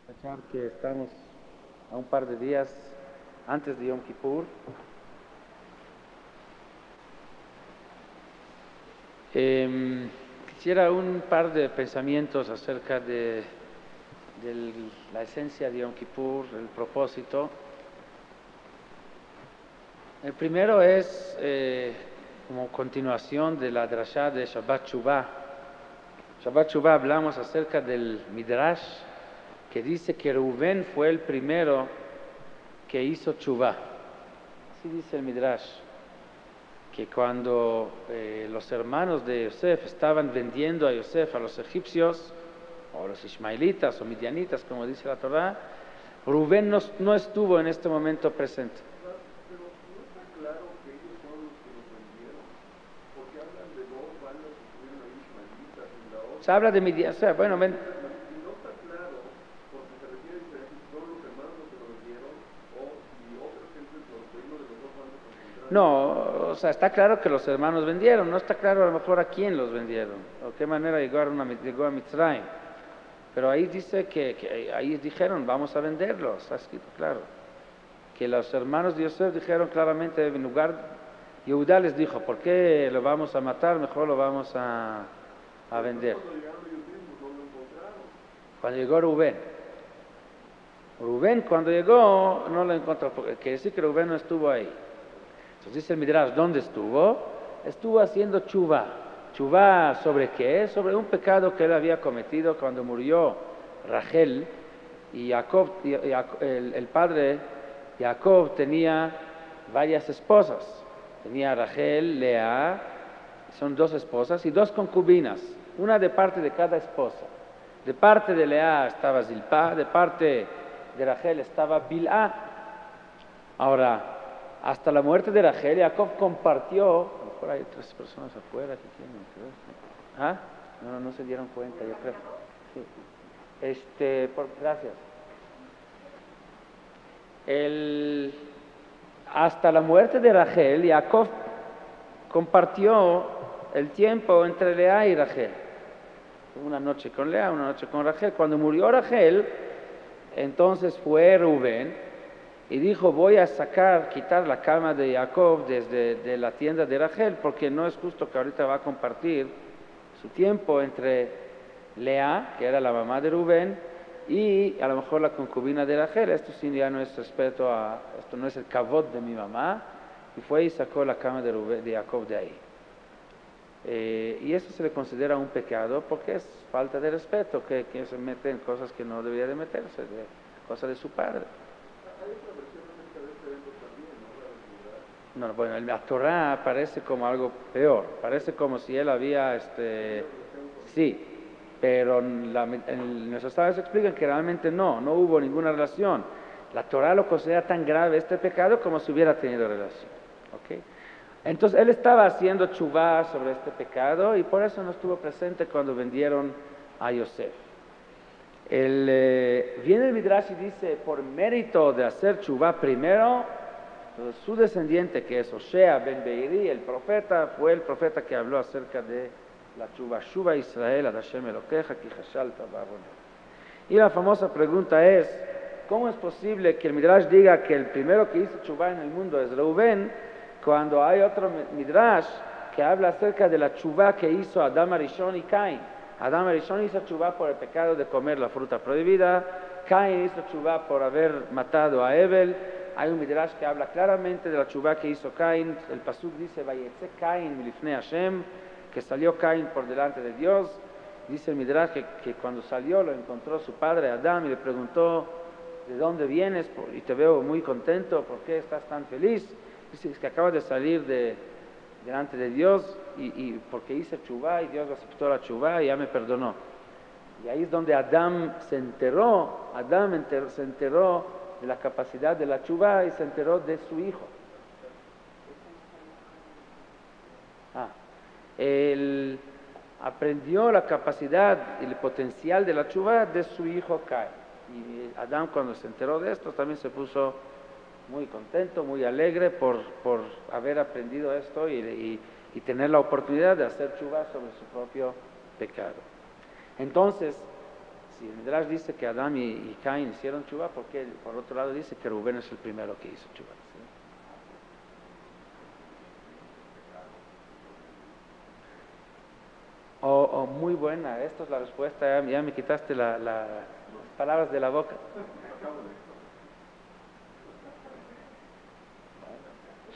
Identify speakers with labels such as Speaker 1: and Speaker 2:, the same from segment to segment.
Speaker 1: aprovechar que estamos a un par de días antes de Yom Kippur. Quisiera un par de pensamientos acerca de la esencia de Yom Kippur, el propósito. El primero es como continuación de la drashá de Shabbat Shuvah. Shabbat Shuvah hablamos acerca del Midrash que dice que Rubén fue el primero que hizo Shuvah. Así dice el Midrash, que cuando los hermanos de Yosef estaban vendiendo a Yosef a los egipcios, o los ismaelitas o midianitas, como dice la Torá, Rubén no estuvo en este momento presente.
Speaker 2: Pero no está claro que ellos son los que los vendieron, porque hablan de dos bandas que estuvieron ahí ismaelitas y la otra.
Speaker 1: Se habla de Midian, o sea, bueno,
Speaker 2: Y no está claro, porque se refiere a diferentes, son los hermanos los que lo vendieron, y otra gente, los primos de los dos bandas contrarios.
Speaker 1: no, o sea, está claro que los hermanos vendieron, no está claro a lo mejor a quién los vendieron, o qué manera llegó a Mitzrayim. Pero ahí dice que ahí dijeron, vamos a venderlos, está escrito claro. Que los hermanos de Yosef dijeron claramente, en lugar, Yehudá les dijo, ¿por qué lo vamos a matar? Mejor lo vamos a vender.
Speaker 2: Cuando llegaron ellos mismos, no lo encontraron.
Speaker 1: Cuando llegó Rubén cuando llegó no lo encontró, porque quiere decir que Rubén no estuvo ahí. Entonces dice el Midrash, ¿dónde estuvo? Estuvo haciendo Chuvá. ¿Chuvá sobre qué? Sobre un pecado que él había cometido cuando murió Rachel, y Jacob, el padre Jacob tenía varias esposas. Tenía Rachel, Lea, son dos esposas y dos concubinas, una de parte de cada esposa. De parte de Lea estaba Zilpá, de parte de Rachel estaba Bilhá. Ahora, hasta la muerte de Rachel, Jacob compartió, a lo mejor hay otras personas afuera que tienen que ver. ¿Ah? No se dieron cuenta, yo creo. Sí. Gracias. Hasta la muerte de Rachel, Jacob compartió el tiempo entre Lea y Rachel. Una noche con Lea, una noche con Rachel. Cuando murió Rachel, entonces fue Rubén y dijo, voy a quitar la cama de Jacob de la tienda de Rachel, porque no es justo que ahorita va a compartir su tiempo entre Lea, que era la mamá de Rubén, y a lo mejor la concubina de Rachel. Esto sí ya no es respeto esto no es el kavod de mi mamá, y fue y sacó la cama de Jacob de ahí. Y eso se le considera un pecado porque es falta de respeto, que se mete en cosas que no debería de meterse, cosas de su padre.
Speaker 2: Hay otra versión acerca de este evento también, ¿no?
Speaker 1: No, bueno, la Torá parece como algo peor, parece como si él había, sí, pero nuestros sabios explican que realmente no hubo ninguna relación. La Torá lo considera tan grave este pecado como si hubiera tenido relación, ¿ok? Entonces él estaba haciendo chuvá sobre este pecado y por eso no estuvo presente cuando vendieron a Yosef. Viene el Midrash y dice, por mérito de hacer chuvá primero, su descendiente, que es Oshea ben Beiri, el profeta, fue el profeta que habló acerca de la chuvá. Shuva Israel ad Hashem Elokeja ki chashalta ba'avonecha. Y la famosa pregunta es, ¿cómo es posible que el Midrash diga que el primero que hizo chuvá en el mundo es Reuben, cuando hay otro Midrash que habla acerca de la chuvá que hizo Adam Arishon y Caín? Adam Arishon hizo chuvá por el pecado de comer la fruta prohibida, Caín hizo chuvá por haber matado a Abel. Hay un Midrash que habla claramente de la chuvá que hizo Caín. El pasuk dice, Vayetze Caín milifnei Hashem, que salió Caín por delante de Dios. Dice el Midrash que cuando salió lo encontró su padre Adam y le preguntó, ¿de dónde vienes? Y te veo muy contento, ¿por qué estás tan feliz? Dice, es que acabas de salir delante de Dios y porque hice chuvá y Dios aceptó la chuvá y ya me perdonó. Y ahí es donde Adam se enteró de la capacidad de la chuvá y se enteró de su hijo. Él aprendió la capacidad y el potencial de la chuvá de su hijo Caín. Y Adam, cuando se enteró de esto, también se puso muy contento, muy alegre por haber aprendido esto y tener la oportunidad de hacer chuvá sobre su propio pecado. Entonces, si el Midrash dice que Adán y Caín hicieron tshuva, porque por otro lado dice que Rubén es el primero que hizo tshuva? ¿Sí? O muy buena, esta es la respuesta, ya me quitaste las palabras de la boca.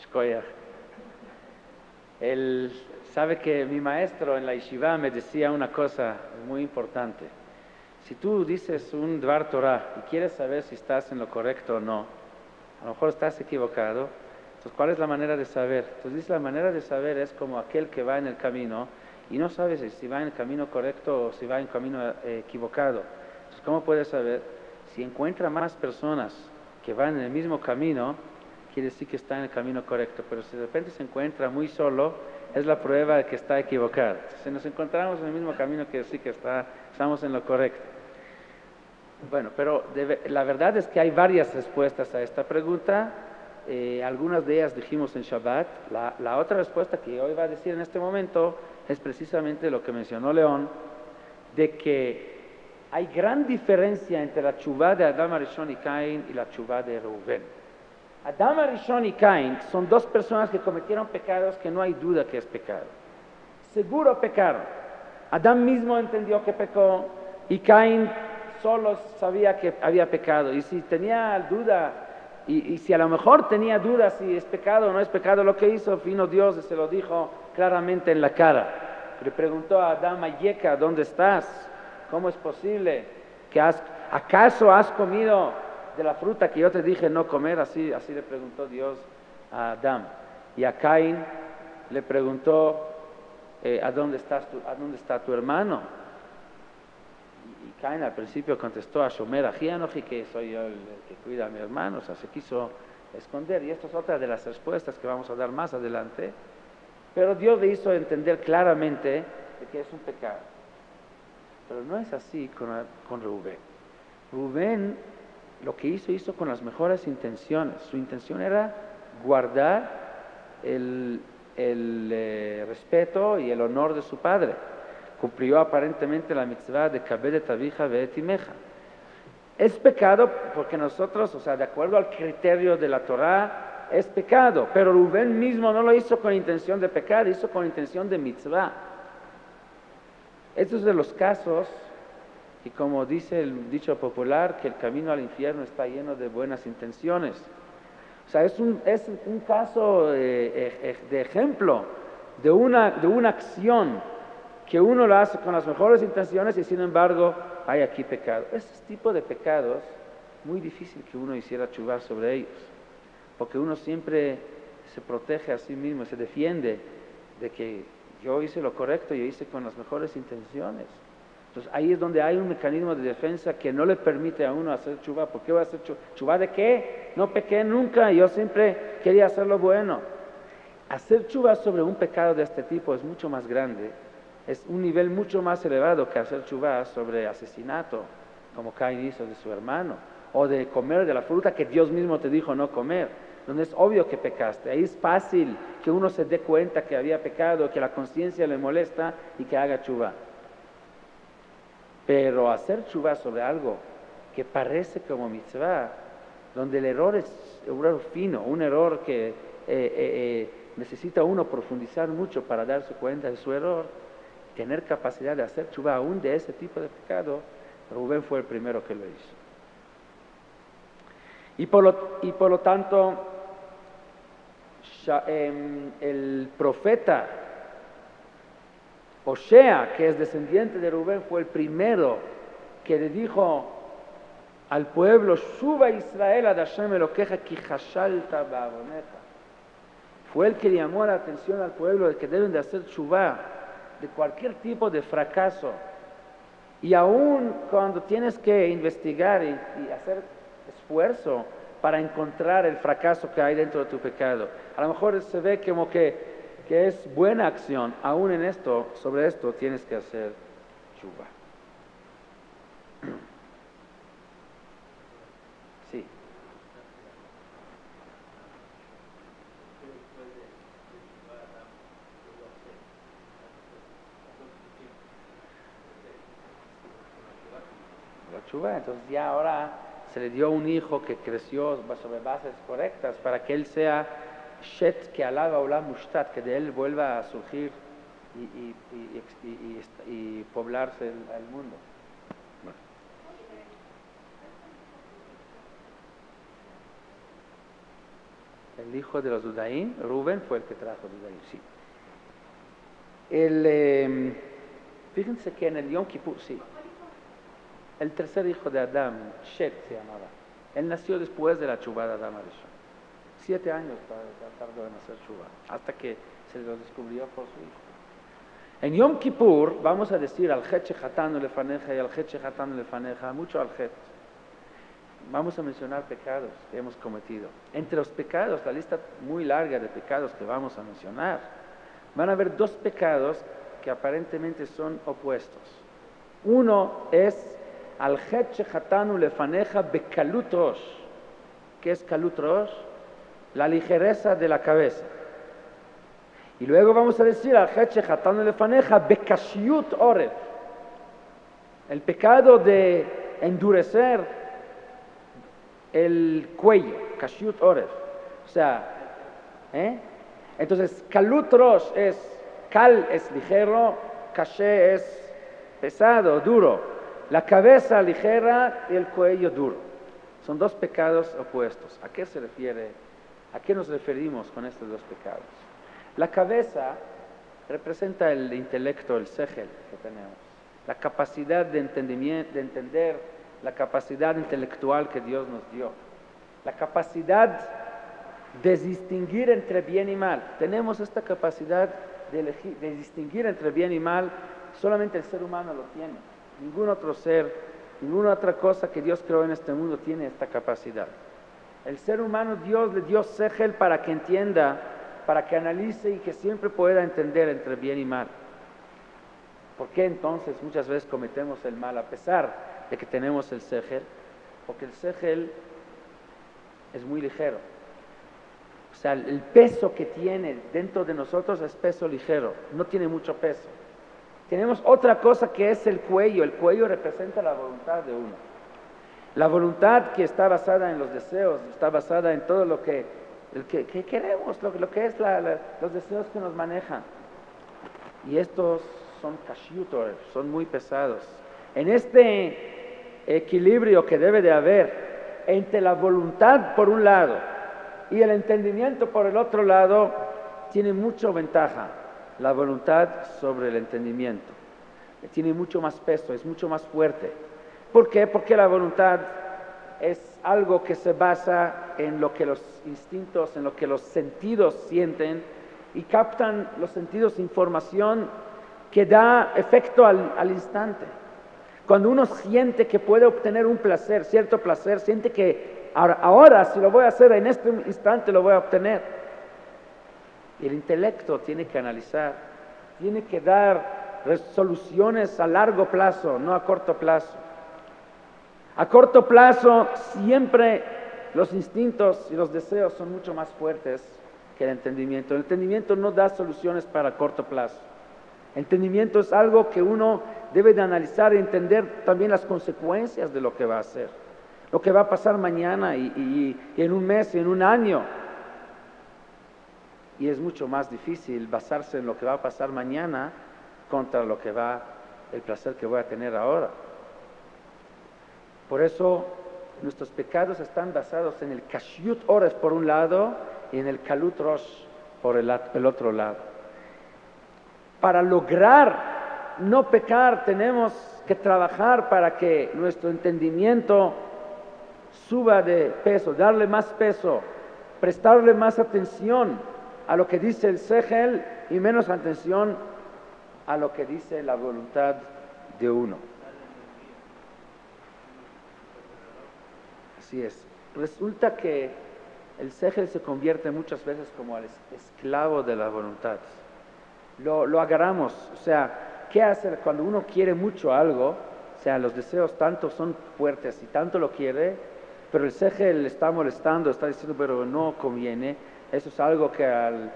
Speaker 1: Shkoyach. Él sabe que mi maestro en la yeshiva me decía una cosa muy importante. Si tú dices un Dvar Torah y quieres saber si estás en lo correcto o no, a lo mejor estás equivocado. Entonces, ¿cuál es la manera de saber? Entonces dice, la manera de saber es como aquel que va en el camino y no sabe si va en el camino correcto o si va en el camino equivocado. Entonces, ¿cómo puedes saber? Si encuentra más personas que van en el mismo camino, quiere decir que está en el camino correcto, pero si de repente se encuentra muy solo, es la prueba de que está equivocado. Si nos encontramos en el mismo camino, quiere decir que estamos en lo correcto. Bueno, pero la verdad es que hay varias respuestas a esta pregunta. Algunas de ellas dijimos en Shabbat. La otra respuesta que hoy va a decir en este momento es precisamente lo que mencionó León, de que hay gran diferencia entre la tshuva de Adam Arishon y Caín y la tshuva de Reuben. Adam Arishon y Caín son dos personas que cometieron pecados que no hay duda que es pecado. Seguro pecaron. Adán mismo entendió que pecó y Caín solo sabía que había pecado. Y si tenía duda, y si a lo mejor tenía duda si es pecado o no es pecado lo que hizo, vino Dios y se lo dijo claramente en la cara. Le preguntó a Adán, Ayeka, ¿dónde estás? ¿Cómo es posible que acaso has comido de la fruta que yo te dije no comer? Así le preguntó Dios a Adán. Y a Caín le preguntó, ¿a dónde está tu hermano? Y Caín al principio contestó a Shomer Aji Anoji, que soy yo el que cuida a mi hermano. O sea, se quiso esconder. Y esta es otra de las respuestas que vamos a dar más adelante. Pero Dios le hizo entender claramente de que es un pecado. Pero no es así con Rubén. Rubén lo que hizo con las mejores intenciones. Su intención era guardar el respeto y el honor de su padre. Cumplió aparentemente la mitzvah de Kabed Avija ve'et imeja. Es pecado porque nosotros, o sea, de acuerdo al criterio de la Torah, es pecado. Pero Rubén mismo no lo hizo con intención de pecar, hizo con intención de mitzvah. Estos es de los casos, y como dice el dicho popular, que el camino al infierno está lleno de buenas intenciones. O sea, es un caso de ejemplo de una acción que uno lo hace con las mejores intenciones y sin embargo hay aquí pecado. Este tipo de pecados, muy difícil que uno hiciera tshuva sobre ellos, porque uno siempre se protege a sí mismo, se defiende de que yo hice lo correcto, yo hice con las mejores intenciones. Entonces ahí es donde hay un mecanismo de defensa que no le permite a uno hacer tshuva. ¿Por qué voy a hacer tshuva? ¿Tshuva de qué? No pequé nunca, yo siempre quería hacer lo bueno. Hacer tshuva sobre un pecado de este tipo es mucho más grande, es un nivel mucho más elevado que hacer tshuva sobre asesinato, como Caín hizo de su hermano, o de comer de la fruta que Dios mismo te dijo no comer, donde es obvio que pecaste. Ahí es fácil que uno se dé cuenta que había pecado, que la conciencia le molesta y que haga tshuva. Pero hacer tshuva sobre algo que parece como mitzvah, donde el error es un error fino, un error que necesita uno profundizar mucho para darse cuenta de su error, tener capacidad de hacer tshuva aún de ese tipo de pecado, Rubén fue el primero que lo hizo. Y por lo tanto, el profeta Osea, que es descendiente de Rubén, fue el primero que le dijo al pueblo, Shuva Israel ad Hashem Elokeja ki hashalta ba'avonecha. Fue el que llamó la atención al pueblo de que deben de hacer tshuva de cualquier tipo de fracaso. Y aún cuando tienes que investigar y hacer esfuerzo para encontrar el fracaso que hay dentro de tu pecado, a lo mejor se ve como que es buena acción, aún en esto, sobre esto tienes que hacer tshuva. Sí. tshuva. Entonces ya ahora se le dio un hijo que creció sobre bases correctas para que él sea Shet que alaba Olam Mushtat, que de él vuelva a surgir y poblarse el mundo. El hijo de los Dudaim, Rubén, fue el que trajo Dudaim, sí. Fíjense que en el Yom Kippur, sí, el tercer hijo de Adán, Shet se llamaba, él nació después de la Teshuvah de Adán Arishon. 7 años tardó en hacer Teshuvah, hasta que se lo descubrió por su hijo. En Yom Kippur vamos a decir al Het Shehatanu Lefaneja y al Het Shehatanu Lefaneja, mucho al Het. Vamos a mencionar pecados que hemos cometido. Entre los pecados, la lista muy larga de pecados que vamos a mencionar, van a haber 2 pecados que aparentemente son opuestos. Uno es al Het Shehatanu Lefaneja Bekalut Rosh. ¿Qué es Kalut Rosh? La ligereza de la cabeza. Y luego vamos a decir al Het Shehatanu Lefaneja Bekashiut Oref. El pecado de endurecer el cuello, Kashiut Oref. O sea, entonces Kalut Rosh es, Kal es ligero, Kashe es pesado, duro. La cabeza ligera y el cuello duro. Son 2 pecados opuestos. ¿A qué se refiere? ¿A qué nos referimos con estos 2 pecados? La cabeza representa el intelecto, el sejel que tenemos, la capacidad de entendimiento, de entender, la capacidad intelectual que Dios nos dio, la capacidad de distinguir entre bien y mal. Tenemos esta capacidad de elegir, de distinguir entre bien y mal, solamente el ser humano lo tiene. Ningún otro ser, ninguna otra cosa que Dios creó en este mundo tiene esta capacidad. El ser humano, Dios le dio sejel para que entienda, para que analice y que siempre pueda entender entre bien y mal. ¿Por qué entonces muchas veces cometemos el mal a pesar de que tenemos el sejel? Porque el sejel es muy ligero. O sea, el peso que tiene dentro de nosotros es peso ligero, no tiene mucho peso. Tenemos otra cosa que es el cuello. El cuello representa la voluntad de uno. La voluntad que está basada en los deseos, está basada en todo lo que queremos, lo que es los deseos que nos manejan. Y estos son kashiutor, son muy pesados. En este equilibrio que debe de haber entre la voluntad por un lado y el entendimiento por el otro lado, tiene mucha ventaja la voluntad sobre el entendimiento. Tiene mucho más peso, es mucho más fuerte. ¿Por qué? Porque la voluntad es algo que se basa en lo que los instintos, en lo que los sentidos sienten y captan los sentidos información que da efecto al instante. Cuando uno siente que puede obtener un placer, cierto placer, siente que ahora si lo voy a hacer en este instante lo voy a obtener. Y el intelecto tiene que analizar, tiene que dar soluciones a largo plazo, no a corto plazo. A corto plazo siempre los instintos y los deseos son mucho más fuertes que el entendimiento. El entendimiento no da soluciones para corto plazo. El entendimiento es algo que uno debe de analizar y entender también las consecuencias de lo que va a hacer, lo que va a pasar mañana y en un mes y en un año. Y es mucho más difícil basarse en lo que va a pasar mañana contra el placer que voy a tener ahora. Por eso nuestros pecados están basados en el kashiut oref por un lado y en el kalut rosh por el otro lado. Para lograr no pecar tenemos que trabajar para que nuestro entendimiento suba de peso, darle más peso, prestarle más atención a lo que dice el sejel y menos atención a lo que dice la voluntad de uno. Así es. Resulta que el sejel se convierte muchas veces como el esclavo de la voluntad. Lo agarramos, o sea, ¿qué hacer cuando uno quiere mucho algo? O sea, los deseos tanto son fuertes y tanto lo quiere, pero el sejel le está molestando, está diciendo, pero no conviene. Eso es algo que al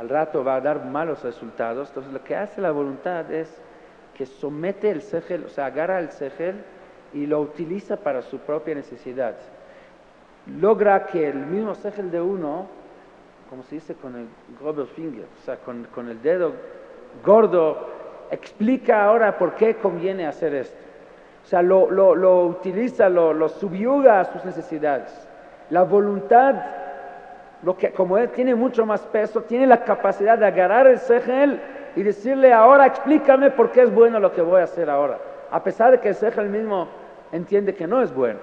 Speaker 1: rato va a dar malos resultados. Entonces lo que hace la voluntad es que somete el sejel, o sea, agarra el sejel y lo utiliza para su propia necesidad. Logra que el mismo sejel de uno, como se dice con el grober finger, o sea, con el dedo gordo, explica ahora por qué conviene hacer esto. O sea, lo utiliza, lo subyuga a sus necesidades. La voluntad, como él tiene mucho más peso, tiene la capacidad de agarrar el sejel y decirle ahora explícame por qué es bueno lo que voy a hacer ahora. A pesar de que el sejel mismo entiende que no es bueno.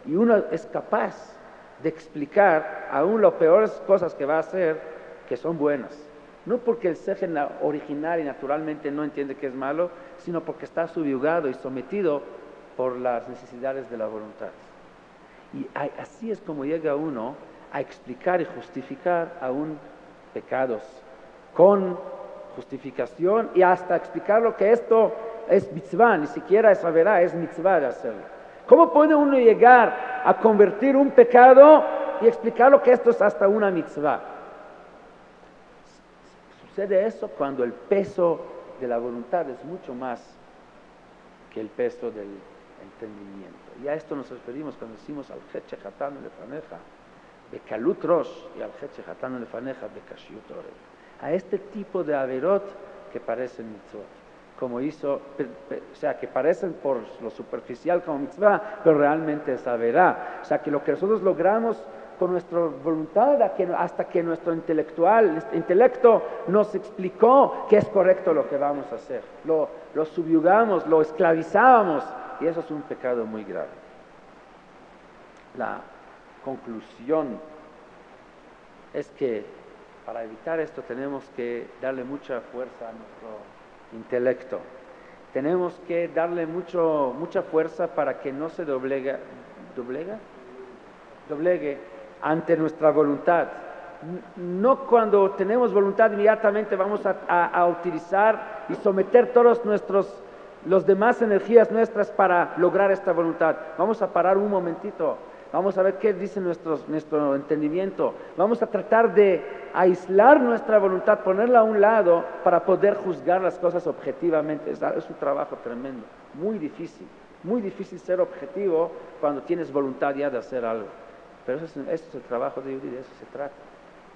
Speaker 1: Y uno es capaz de explicar aún las peores cosas que va a hacer que son buenas. No porque el sejel original y naturalmente no entiende que es malo, sino porque está subyugado y sometido por las necesidades de la voluntad. Y así es como llega uno a explicar y justificar aún pecados, con justificación y hasta explicar lo que esto es mitzvah, ni siquiera es averá, es mitzvah de hacerlo. ¿Cómo puede uno llegar a convertir un pecado y explicar lo que esto es hasta una mitzvah? Sucede eso cuando el peso de la voluntad es mucho más que el peso del entendimiento. Y a esto nos referimos cuando decimos al chet shechatanu lefaneja bekalut rosh y al chet shechatanu lefaneja bekashiyut oreb. A este tipo de averot que parecen mitzvot, como hizo, o sea, que parecen por lo superficial como mitzvah, pero realmente es averá. O sea, que lo que nosotros logramos con nuestra voluntad hasta que nuestro intelecto nos explicó que es correcto lo que vamos a hacer. Lo subyugamos, lo esclavizábamos y eso es un pecado muy grave. La conclusión es que para evitar esto tenemos que darle mucha fuerza a nuestro intelecto. Tenemos que darle mucha fuerza para que no se doblegue ante nuestra voluntad. No cuando tenemos voluntad inmediatamente vamos a utilizar y someter todos los demás energías nuestras para lograr esta voluntad. Vamos a parar un momentito, vamos a ver qué dice nuestro entendimiento, vamos a tratar de aislar nuestra voluntad, ponerla a un lado para poder juzgar las cosas objetivamente. Es un trabajo tremendo, muy difícil ser objetivo cuando tienes voluntad ya de hacer algo. Pero eso es el trabajo de Yehudi, de eso se trata.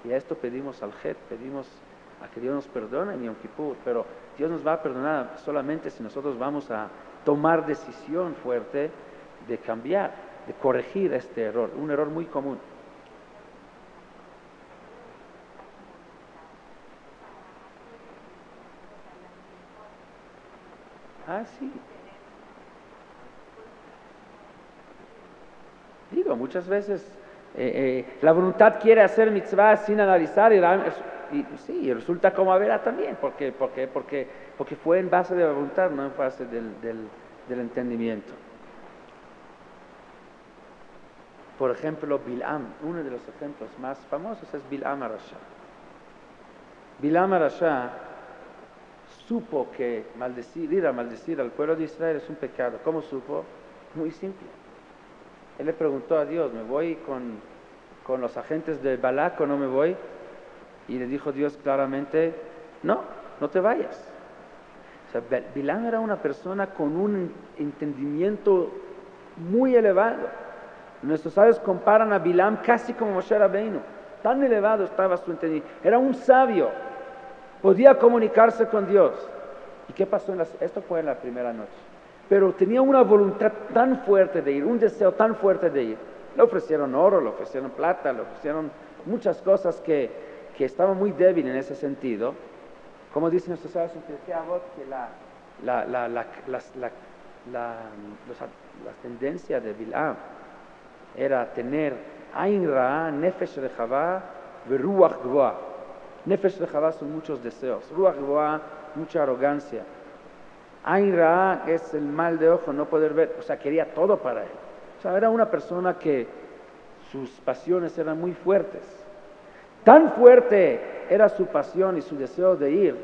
Speaker 1: Y a esto pedimos al Het, pedimos a que Dios nos perdone en Yom Kippur, pero Dios nos va a perdonar solamente si nosotros vamos a tomar decisión fuerte de cambiar, de corregir este error, un error muy común. Sí. Digo, muchas veces la voluntad quiere hacer mitzvah sin analizar y resulta como averá también, porque fue en base de la voluntad, no en base del entendimiento. Por ejemplo, Bilam, uno de los ejemplos más famosos es Bilam HaRasha. Bilam HaRasha supo que ir a maldecir al pueblo de Israel es un pecado. ¿Cómo supo? Muy simple. Él le preguntó a Dios, ¿me voy con los agentes de Balak o no me voy? Y le dijo Dios claramente, no te vayas. O sea, Bilam era una persona con un entendimiento muy elevado. Nuestros sabios comparan a Bilam casi como Moshe Rabbeinu. Tan elevado estaba su entendimiento. Era un sabio. Podía comunicarse con Dios. ¿Y qué pasó? Esto fue en la primera noche. Pero tenía una voluntad tan fuerte de ir, un deseo tan fuerte de ir. Le ofrecieron oro, le ofrecieron plata, le ofrecieron muchas cosas que estaban muy débiles en ese sentido. Como dicen nuestros sabios en Pirkei Avot, que la tendencia de Bilam era tener Ain Ra, Nefesh Rechavá, Ruach Gvoa. Nefesh Rechavá son muchos deseos, Ruach Gvoa, mucha arrogancia. Ain Ra es el mal de ojo, no poder ver, o sea, quería todo para él. O sea, era una persona que sus pasiones eran muy fuertes. Tan fuerte era su pasión y su deseo de ir,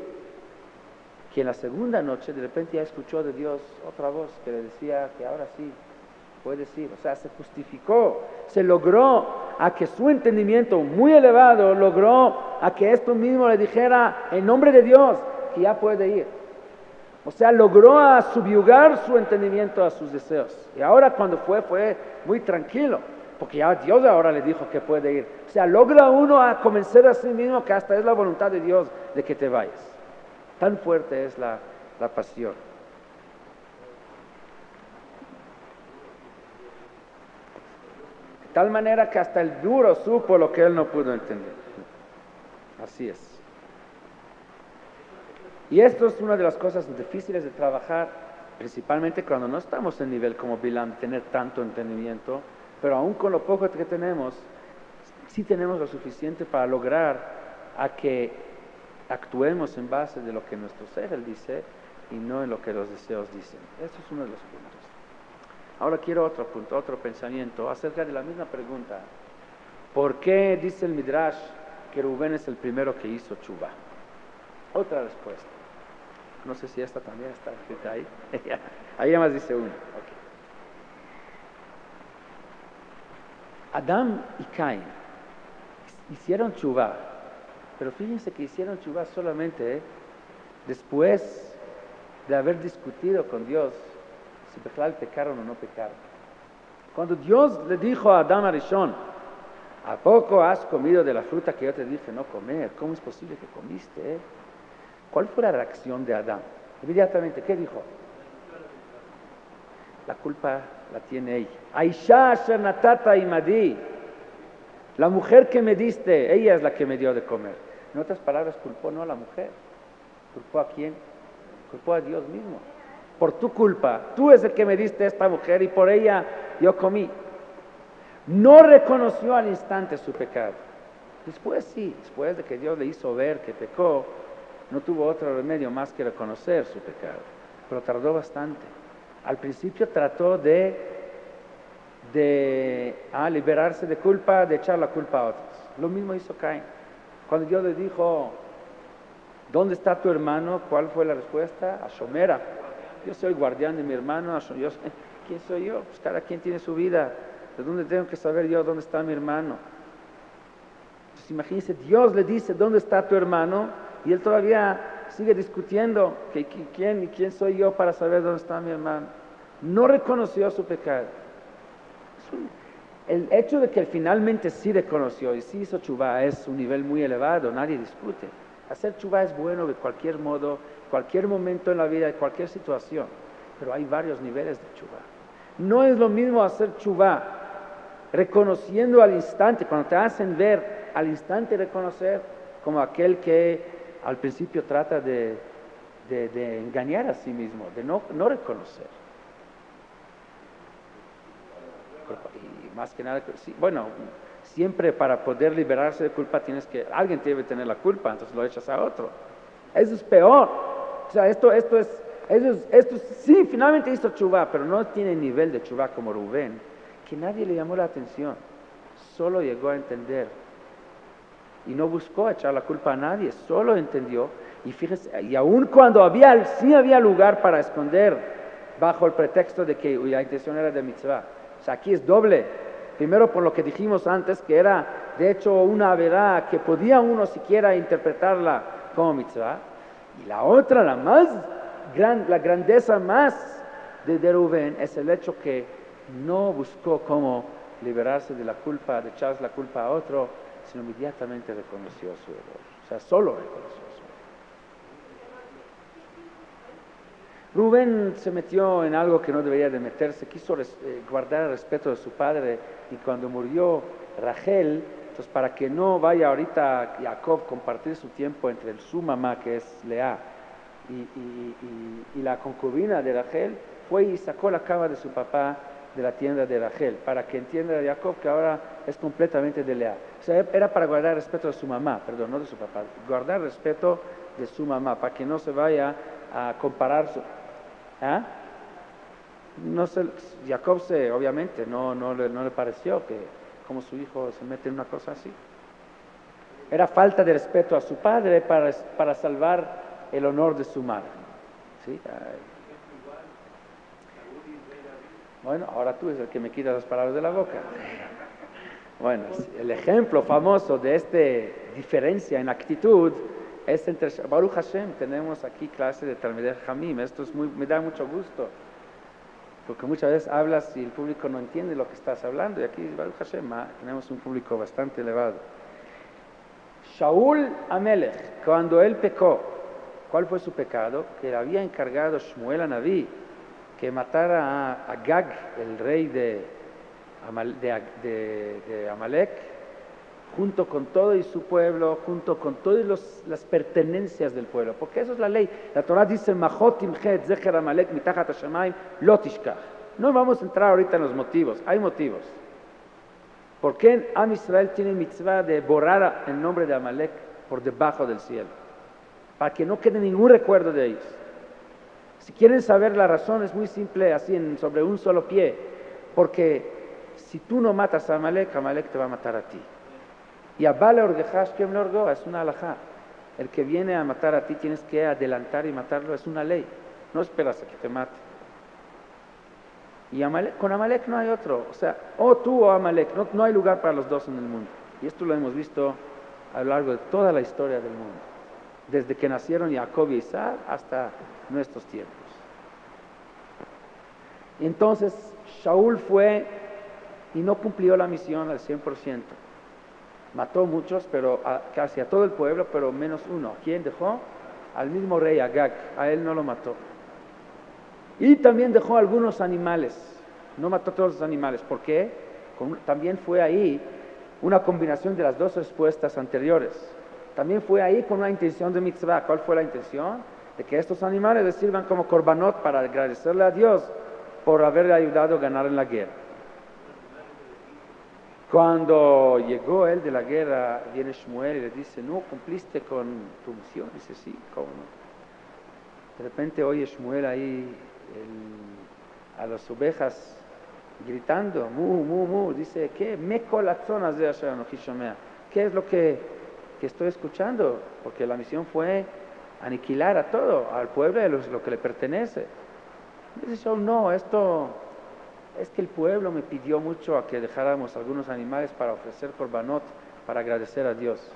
Speaker 1: que en la segunda noche de repente ya escuchó de Dios otra voz que le decía que ahora sí puedes ir. O sea, se justificó, se logró a que su entendimiento muy elevado logró a que esto mismo le dijera en nombre de Dios que ya puede ir. O sea, logró subyugar su entendimiento a sus deseos. Y ahora cuando fue muy tranquilo, porque ya Dios ahora le dijo que puede ir. O sea, logra uno a convencer a sí mismo que hasta es la voluntad de Dios de que te vayas. Tan fuerte es la pasión. De tal manera que hasta el duro supo lo que él no pudo entender. Así es. Y esto es una de las cosas difíciles de trabajar, principalmente cuando no estamos en nivel como Bilam, tener tanto entendimiento, pero aún con lo poco que tenemos, sí tenemos lo suficiente para lograr a que actuemos en base de lo que nuestro ser dice y no en lo que los deseos dicen. Eso es uno de los puntos. Ahora quiero otro punto, otro pensamiento acerca de la misma pregunta. ¿Por qué dice el Midrash que Rubén es el primero que hizo Teshuvah? Otra respuesta. No sé si esta también está escrita ahí. Ahí además dice uno. Okay. Adán y Caín hicieron Teshuvah, pero fíjense que hicieron Teshuvah solamente después de haber discutido con Dios si pecaron o no pecaron. Cuando Dios le dijo a Adán Arishon, ¿a poco has comido de la fruta que yo te dije no comer? ¿Cómo es posible que comiste? ¿Cuál fue la reacción de Adán? Inmediatamente, ¿qué dijo? La culpa la tiene ella. Aisha asher natata imadi. La mujer que me diste, ella es la que me dio de comer. En otras palabras, culpó no a la mujer. ¿Culpó a quién? Culpó a Dios mismo. Por tu culpa, tú es el que me diste esta mujer y por ella yo comí. No reconoció al instante su pecado. Después sí, después de que Dios le hizo ver que pecó, no tuvo otro remedio más que reconocer su pecado, pero tardó bastante. Al principio trató de liberarse de culpa, de echar la culpa a otros. Lo mismo hizo Caín. Cuando Dios le dijo, ¿dónde está tu hermano? ¿Cuál fue la respuesta? Ashomera. Yo soy guardián de mi hermano. ¿Quién soy yo? Pues cada quien tiene su vida. ¿De dónde tengo que saber yo dónde está mi hermano? Entonces imagínense, Dios le dice, ¿dónde está tu hermano? Y él todavía sigue discutiendo quién soy yo para saber dónde está mi hermano. No reconoció su pecado. El hecho de que él finalmente sí reconoció y sí hizo Teshuvah es un nivel muy elevado, nadie discute. Hacer Teshuvah es bueno de cualquier modo, cualquier momento en la vida, de cualquier situación, pero hay varios niveles de Teshuvah. No es lo mismo hacer Teshuvah reconociendo al instante, cuando te hacen ver al instante reconocer, como aquel que al principio trata de engañar a sí mismo, de no reconocer. Y más que nada, sí, bueno, siempre para poder liberarse de culpa alguien debe tener la culpa, entonces lo echas a otro. Eso es peor. O sea, esto sí, finalmente hizo Teshuvah, pero no tiene nivel de Teshuvah como Rubén, que nadie le llamó la atención, solo llegó a entender. Y no buscó echar la culpa a nadie, solo entendió. Y fíjese, y aun cuando sí había lugar para esconder bajo el pretexto de que la intención era de mitzvah. O sea, aquí es doble. Primero por lo que dijimos antes, que era de hecho una verá que podía uno siquiera interpretarla como mitzvah. Y la otra, la grandeza más de Rubén es el hecho que no buscó cómo liberarse de la culpa, de echarse la culpa a otro, sino inmediatamente reconoció su error. O sea, solo reconoció su error. Rubén se metió en algo que no debería de meterse, quiso guardar el respeto de su padre, y cuando murió Rachel, entonces para que no vaya ahorita Jacob compartir su tiempo entre su mamá, que es Lea, y la concubina de Rachel, fue y sacó la cama de su papá de la tienda de Rachel, para que entienda Jacob que ahora es completamente de Lea. O sea, era para guardar el respeto de su mamá, perdón, no de su papá, guardar el respeto de su mamá, para que no se vaya a comparar No sé, Jacob obviamente no le pareció que como su hijo se mete en una cosa así. Era falta de respeto a su padre para salvar el honor de su madre. ¿Sí? Bueno, ahora tú es el que me quitas las palabras de la boca. Bueno, el ejemplo famoso de esta diferencia en actitud Es entre Baruch Hashem, tenemos aquí clase de Talmidei Jamim. Esto me da mucho gusto, porque muchas veces hablas y el público no entiende lo que estás hablando, y aquí Baruch Hashem tenemos un público bastante elevado. Shaul Amelech, cuando él pecó, ¿cuál fue su pecado? Que le había encargado Shmuel Anabí que matara a Agag, el rey de Amalek, junto con todo y su pueblo, junto con todas las pertenencias del pueblo, porque eso es la ley. La Torah dice, Machot imchet zecher Amalek mitachat hashamayim lo tishkach. No vamos a entrar ahorita en los motivos, hay motivos. ¿Por qué Am Israel tiene mitzvah de borrar el nombre de Amalek por debajo del cielo? Para que no quede ningún recuerdo de ellos. Si quieren saber la razón, es muy simple, así sobre un solo pie, porque si tú no matas a Amalek, Amalek te va a matar a ti. Y Abale Orgejash Kem Lorgo es una halajá. El que viene a matar a ti tienes que adelantar y matarlo, es una ley. No esperas a que te mate. Y con Amalek no hay otro. O sea, o tú o Amalek, no hay lugar para los dos en el mundo. Y esto lo hemos visto a lo largo de toda la historia del mundo. Desde que nacieron Jacob y Isaac hasta nuestros tiempos. Entonces, Shaul fue y no cumplió la misión al 100%. Mató muchos, pero casi a todo el pueblo, pero menos uno. ¿Quién dejó? Al mismo rey Agag. A él no lo mató. Y también dejó algunos animales. No mató a todos los animales. ¿Por qué? También fue ahí una combinación de las dos respuestas anteriores. También fue ahí con una intención de mitzvah. ¿Cuál fue la intención? De que estos animales les sirvan como korbanot para agradecerle a Dios por haberle ayudado a ganar en la guerra. Cuando llegó él de la guerra, viene Shmuel y le dice, no, cumpliste con tu misión. Dice, sí, ¿cómo no? De repente oye Shmuel ahí a las ovejas gritando, mu, mu, mu. Dice, ¿qué? ¿Qué es lo que estoy escuchando? Porque la misión fue aniquilar a todo, al pueblo y a lo que le pertenece. Dice, no, esto es que el pueblo me pidió mucho a que dejáramos algunos animales para ofrecer korbanot, para agradecer a Dios.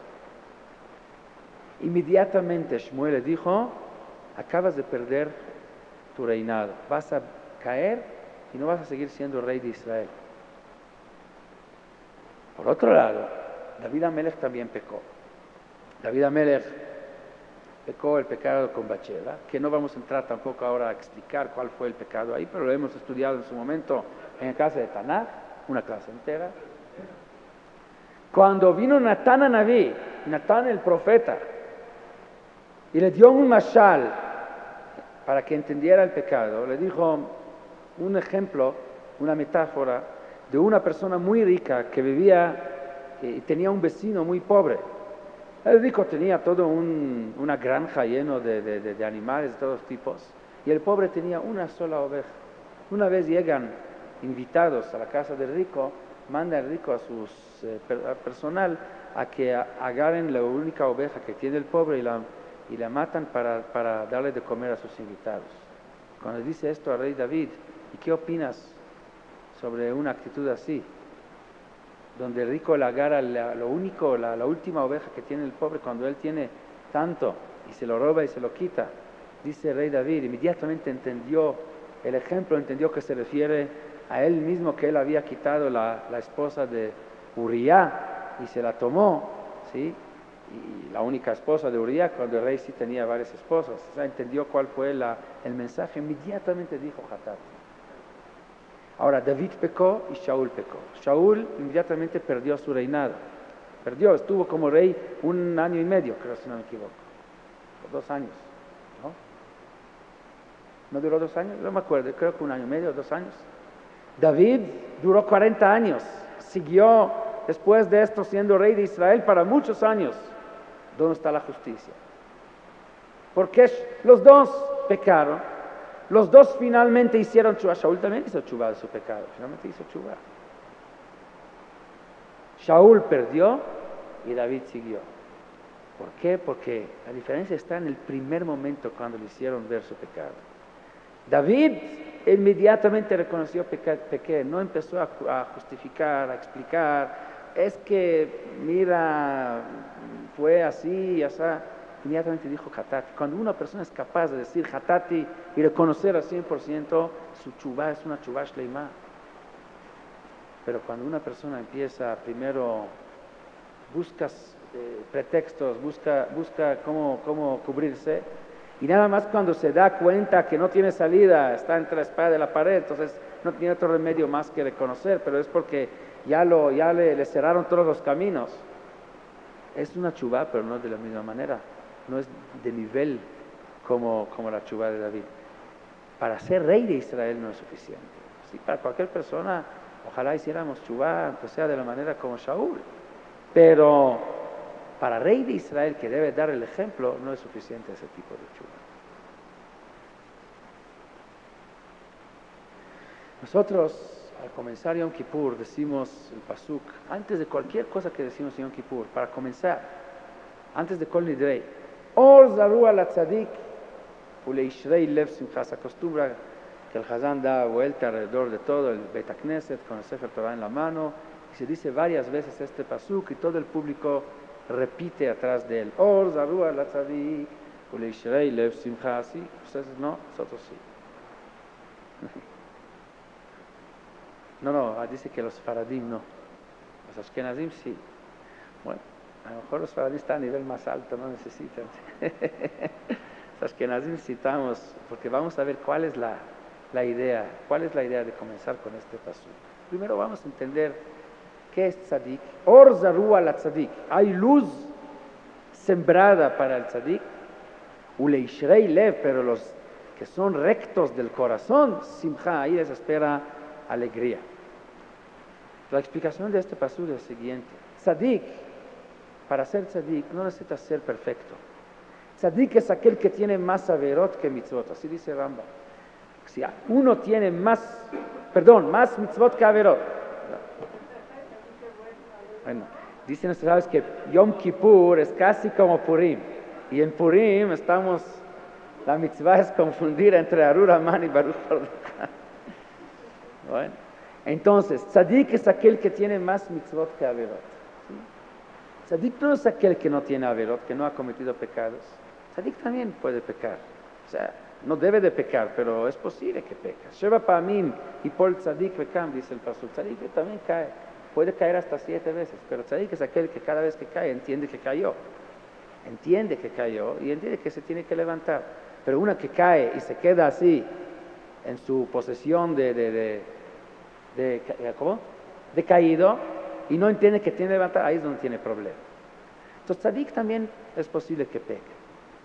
Speaker 1: Inmediatamente Shmuel le dijo, acabas de perder tu reinado, vas a caer y no vas a seguir siendo rey de Israel. Por otro lado, David Amelech también pecó. David Amelech pecó el pecado con Bathsheba, que no vamos a entrar tampoco ahora a explicar cuál fue el pecado ahí, pero lo hemos estudiado en su momento en la clase de Tanaj, una clase entera. Cuando vino Natán Anabí, Natán el profeta, y le dio un mashal para que entendiera el pecado, le dijo un ejemplo, una metáfora de una persona muy rica que vivía y tenía un vecino muy pobre. El rico tenía todo una granja lleno de animales de todos tipos y el pobre tenía una sola oveja. Una vez llegan invitados a la casa del rico, manda el rico a su personal a que agarren la única oveja que tiene el pobre y la matan para darle de comer a sus invitados. Cuando dice esto al rey David, ¿y qué opinas sobre una actitud así? Donde el rico le agarra la última oveja que tiene el pobre cuando él tiene tanto y se lo roba y se lo quita. Dice el rey David, inmediatamente entendió el ejemplo, entendió que se refiere a él mismo, que él había quitado la esposa de Uría y se la tomó, ¿sí? Y la única esposa de Uría, cuando el rey sí tenía varias esposas. O sea, entendió cuál fue el mensaje, inmediatamente dijo Hatat. Ahora, David pecó y Shaul pecó. Shaul inmediatamente perdió su reinado. Estuvo como rey 1 año y medio, creo, si no me equivoco. 2 años, ¿no? ¿No duró 2 años? No me acuerdo, creo que 1 año y medio, 2 años. David duró 40 años. Siguió después de esto siendo rey de Israel para muchos años. ¿Dónde está la justicia? Porque los dos pecaron. Los dos finalmente hicieron chubá. Shaul también hizo chubá de su pecado. Finalmente hizo chubá. Shaul perdió y David siguió. ¿Por qué? Porque la diferencia está en el primer momento cuando le hicieron ver su pecado. David inmediatamente reconoció pequé. No empezó a justificar, a explicar. Es que, mira, fue así y así. inmediatamente dijo Hatati. Cuando una persona es capaz de decir Hatati y reconocer al 100%, su chubá es una chubá shleimá. Pero cuando una persona empieza, primero buscas pretextos, busca cómo cubrirse, y nada más cuando se da cuenta que no tiene salida, está entre la espada y la pared, entonces no tiene otro remedio más que reconocer, pero es porque ya le cerraron todos los caminos. Es una chubá, pero no de la misma manera, no es de nivel como la chubá de David. Para ser rey de Israel no es suficiente. Sí, para cualquier persona, ojalá hiciéramos chubá, aunque sea de la manera como Shaul, pero para rey de Israel, que debe dar el ejemplo, no es suficiente ese tipo de chubá. Nosotros, al comenzar Yom Kippur, decimos el pasuk, antes de cualquier cosa que decimos en Yom Kippur, para comenzar, antes de Kol Nidrei, Or Zarua la Tzadik, Uleishrei Lev Simcha. Se acostumbra que el Hazán da vuelta alrededor de todo el Beit HaKnesset con el Sefer Torah en la mano, y se dice varias veces este pasuk, y todo el público repite atrás de él, Or Zarua la Tzadik, Uleishrei Lev Simcha. ¿Sí? Ustedes no, nosotros sí. No, dice que los faradim no. Los ashkenazim sí. Bueno, a lo mejor los faradim están a nivel más alto, no necesitan. Los ashkenazim necesitamos, porque vamos a ver cuál es la idea de comenzar con este pasuk. Primero vamos a entender qué es tzadik. Or zarua la tzadik. Hay luz sembrada para el tzadik. Uleishrei lev, pero los que son rectos del corazón, simcha, ahí les espera alegría. La explicación de este pasuk es la siguiente. Tzadik, para ser tzadik, no necesita ser perfecto. Tzadik es aquel que tiene más averot que mitzvot, así dice Rambam. Si uno tiene más mitzvot que averot. Bueno, dicen ustedes, sabes que Yom Kippur es casi como Purim. Y en Purim la mitzvah es confundir entre Arur Haman y Baruch Mordechai. Bueno, entonces, tzadik es aquel que tiene más mitzvot que averot. ¿Sí? Tzadik no es aquel que no tiene averot, que no ha cometido pecados. Tzadik también puede pecar. O sea, no debe de pecar, pero es posible que peque. Sheva pa'amim y por tzadik vekam, dice el pasuk. Tzadik también cae. Puede caer hasta 7 veces, pero tzadik es aquel que cada vez que cae entiende que cayó. Entiende que cayó y entiende que se tiene que levantar. Pero una que cae y se queda así, en su posesión de caído, y no entiende que tiene que levantar, ahí es donde tiene problema. Entonces, tzadik también es posible que peque,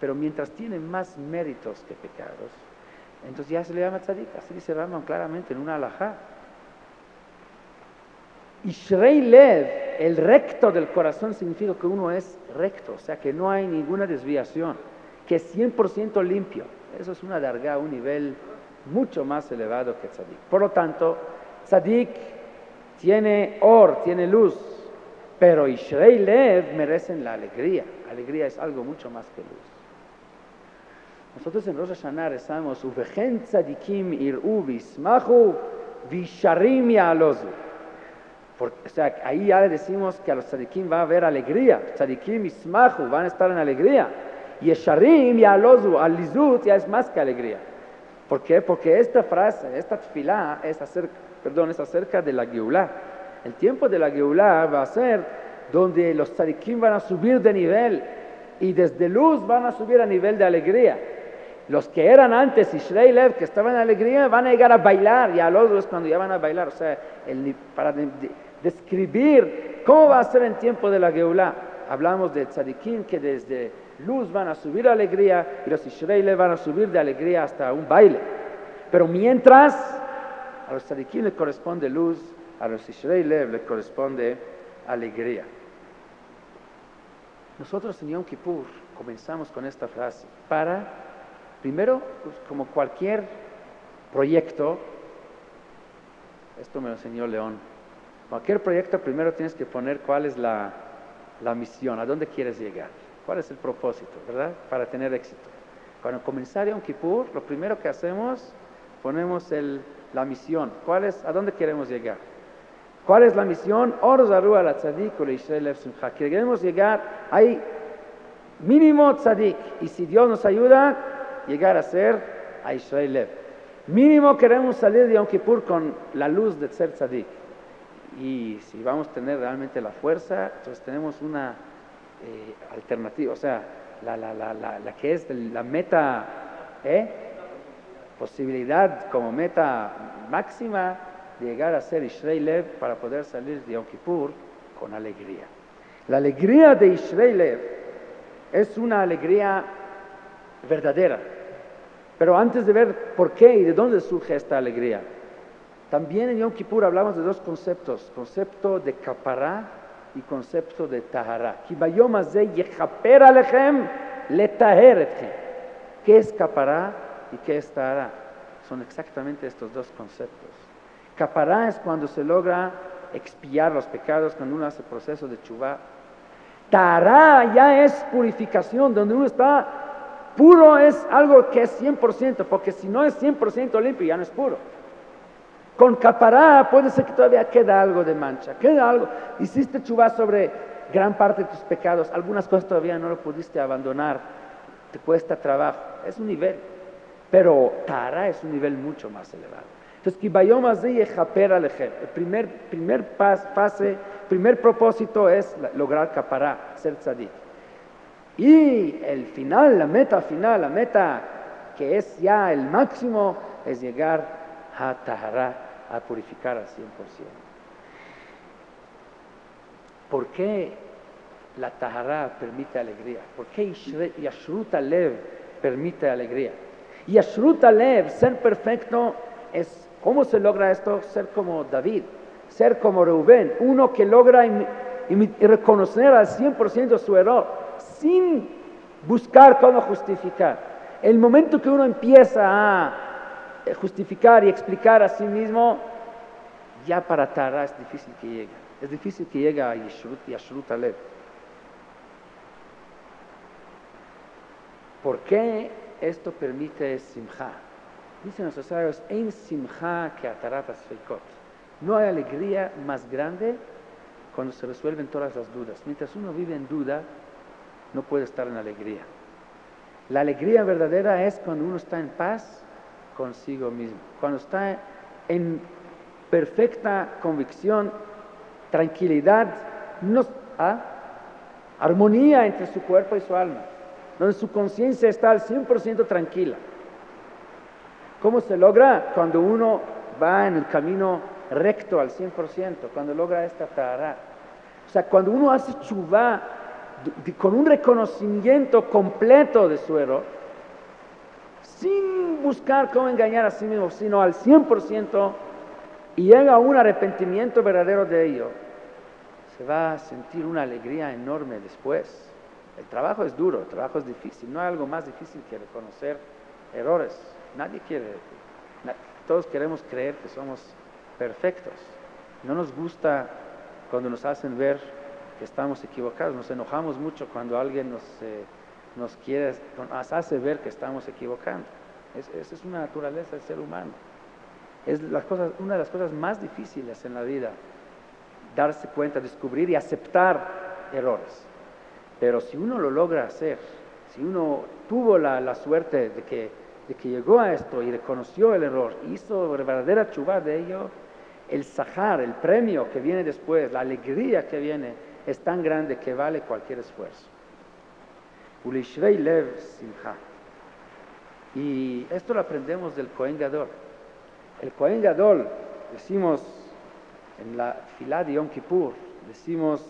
Speaker 1: pero mientras tiene más méritos que pecados, entonces ya se le llama tzadik. Así dice Rambam claramente en una alajá. Ishrei lev, el recto del corazón, significa que uno es recto, o sea que no hay ninguna desviación, que es 100% limpio. Eso es una dargá, un nivel mucho más elevado que tzadik. Por lo tanto, tzadik tiene tiene luz, pero Ishrei lev merecen la alegría. Alegría es algo mucho más que luz. Nosotros en Rosh Hashanah rezamos Uvechen tzadikim ir'u v'ismachu v'isharim ya'alozu. O sea, ahí ya le decimos que a los tzadikim va a haber alegría. Tzadikim ismachu, van a estar en alegría. Y Esharim ya'alozu, alizut, ya es más que alegría. ¿Por qué? Porque esta frase, esta tefilá es acerca de la Geulá. El tiempo de la Geulá va a ser donde los tzadikim van a subir de nivel y desde luz van a subir a nivel de alegría. Los que eran antes Ishrei lev, que estaban en alegría, van a llegar a bailar, y a los otros cuando ya van a bailar. O sea, para describir cómo va a ser en tiempo de la Geulá, hablamos de tzadikim que desde luz van a subir a alegría, y los Ishrei lev van a subir de alegría hasta un baile. Pero mientras, a los tzadikim le corresponde luz, a los Ishrei lev le corresponde alegría. Nosotros en Yom Kippur comenzamos con esta frase primero, pues, como cualquier proyecto, esto me lo enseñó León, cualquier proyecto primero tienes que poner cuál es la misión, a dónde quieres llegar, cuál es el propósito, ¿verdad? Para tener éxito. Cuando comenzar Yom Kippur, lo primero que hacemos, ponemos la misión, a dónde queremos llegar. ¿Cuál es la misión? Or zaru ala tzadik ule Ishrei lev simcha. Queremos llegar, hay Mínimo tzadik. Y si Dios nos ayuda, llegar a ser a Israel Lev. Mínimo queremos salir de Yom Kippur con la luz de ser tzadik. Y si vamos a tener realmente la fuerza, entonces tenemos una alternativa, o sea, la que es la meta, posibilidad como meta máxima de llegar a ser Ishrei Lev para poder salir de Yom Kippur con alegría. La alegría de Ishrei Lev es una alegría verdadera. Pero antes de ver por qué y de dónde surge esta alegría, también en Yom Kippur hablamos de dos conceptos, concepto de kapará y concepto de tahara. Ki bayom hazeh yechaper alechem letaher etchem. ¿Qué es kapará y qué es tahara? Son exactamente estos dos conceptos. Kapará es cuando se logra expiar los pecados, cuando uno hace el proceso de teshuvá. Tahara ya es purificación, donde uno está puro, es algo que es 100%, porque si no es 100% limpio ya no es puro. Con kapará puede ser que todavía queda algo de mancha, queda algo. Hiciste teshuvá sobre gran parte de tus pecados, algunas cosas todavía no lo pudiste abandonar, te cuesta trabajo, es un nivel. Pero tahara es un nivel mucho más elevado. Entonces, kibayom hazeh yechaper alechem. El primer propósito es lograr kapará, ser tzadik. Y el final, la meta que es ya el máximo, es llegar a tahara, a purificar al 100%. ¿Por qué la tahara permite alegría? ¿Por qué Yashrut Alev permite alegría? Yashrut Alev, ser perfecto, es ¿cómo se logra esto? Ser como David, ser como Reubén, uno que logra reconocer al 100% su error, sin buscar cómo justificar. El momento que uno empieza a justificar y explicar a sí mismo, ya para tahara es difícil que llegue. Es difícil que llegue a Yashrut Alev. ¿Por qué esto permite simcha? Dicen los sabios, en simcha que atarat asfeikot. No hay alegría más grande cuando se resuelven todas las dudas. Mientras uno vive en duda, no puede estar en alegría. La alegría verdadera es cuando uno está en paz consigo mismo, cuando está en perfecta convicción, tranquilidad, armonía entre su cuerpo y su alma, donde su conciencia está al 100% tranquila. ¿Cómo se logra? Cuando uno va en el camino recto al 100%, cuando logra esta tahara. O sea, cuando uno hace teshuvá con un reconocimiento completo de su error, sin buscar cómo engañar a sí mismo, sino al 100%, y llega a un arrepentimiento verdadero de ello, se va a sentir una alegría enorme después. El trabajo es duro, el trabajo es difícil, no hay algo más difícil que reconocer errores. Nadie quiere, todos queremos creer que somos perfectos. No nos gusta cuando nos hacen ver que estamos equivocados, nos enojamos mucho cuando alguien nos hace ver que estamos equivocando. Esa es una naturaleza del ser humano. Es una de las cosas más difíciles en la vida, darse cuenta, descubrir y aceptar errores. Pero si uno lo logra hacer, si uno tuvo la suerte de que llegó a esto y reconoció el error, hizo verdadera teshuvá de ello, el sahar, el premio que viene después, la alegría que viene, es tan grande que vale cualquier esfuerzo. Ulishrei lev simcha. Y esto lo aprendemos del Kohen Gadol. El Kohen Gadol, decimos en la Filá de Yom Kippur, decimos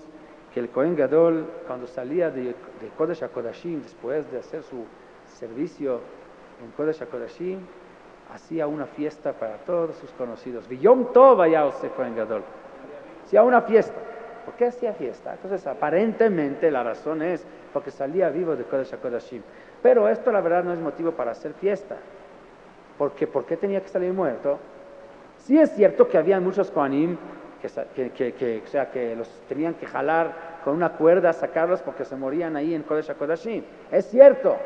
Speaker 1: que el Kohen Gadol, cuando salía de Kodesh HaKodashim, después de hacer su servicio en Kodesh HaKodashim, hacía una fiesta para todos sus conocidos. V'yom tov haya ose Kohen Gadol. Hacía una fiesta. ¿Por qué hacía fiesta? Entonces, aparentemente la razón es porque salía vivo de Kodesh HaKodashim. Pero esto, la verdad, no es motivo para hacer fiesta. Porque ¿por qué tenía que salir muerto? Sí es cierto que había muchos Kohanim que los tenían que jalar con una cuerda, sacarlos porque se morían ahí en Kodesh HaKodashim. Es cierto.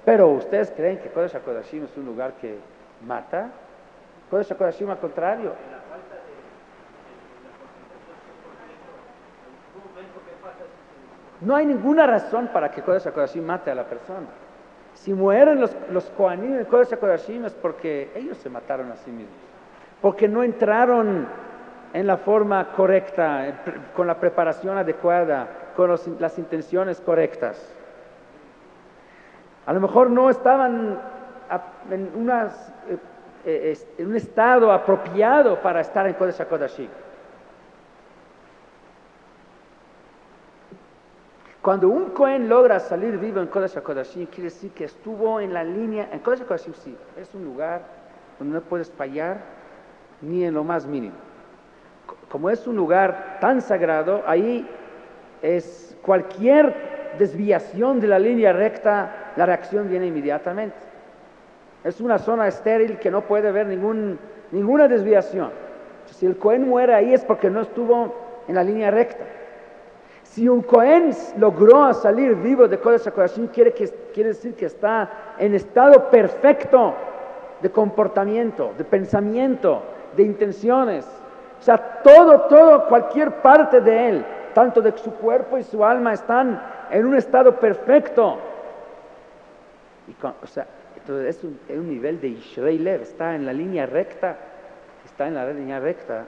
Speaker 1: Pero ¿ustedes creen que Kodesh HaKodashim es un lugar que mata? Kodesh HaKodashim, al contrario. No hay ninguna razón para que Kodesh HaKodashim mate a la persona. Si mueren los Kohanim en Kodesh HaKodashim es porque ellos se mataron a sí mismos. Porque no entraron en la forma correcta, con la preparación adecuada, con las intenciones correctas. A lo mejor no estaban en un estado apropiado para estar en Kodesh HaKodashim. Cuando un Cohen logra salir vivo en Kodesh HaKodashim, quiere decir que estuvo en la línea. En Kodesh HaKodashim sí, es un lugar donde no puedes fallar ni en lo más mínimo. Como es un lugar tan sagrado, ahí es cualquier desviación de la línea recta, la reacción viene inmediatamente. Es una zona estéril que no puede haber ninguna desviación. Si el Cohen muere ahí es porque no estuvo en la línea recta. Si un Cohen logró salir vivo de Kodesh HaKodashim, quiere decir que está en estado perfecto de comportamiento, de pensamiento, de intenciones. O sea, todo, cualquier parte de él, tanto de su cuerpo y su alma, están en un estado perfecto. Entonces es un nivel de Ishrei Lev, está en la línea recta. Está en la línea recta,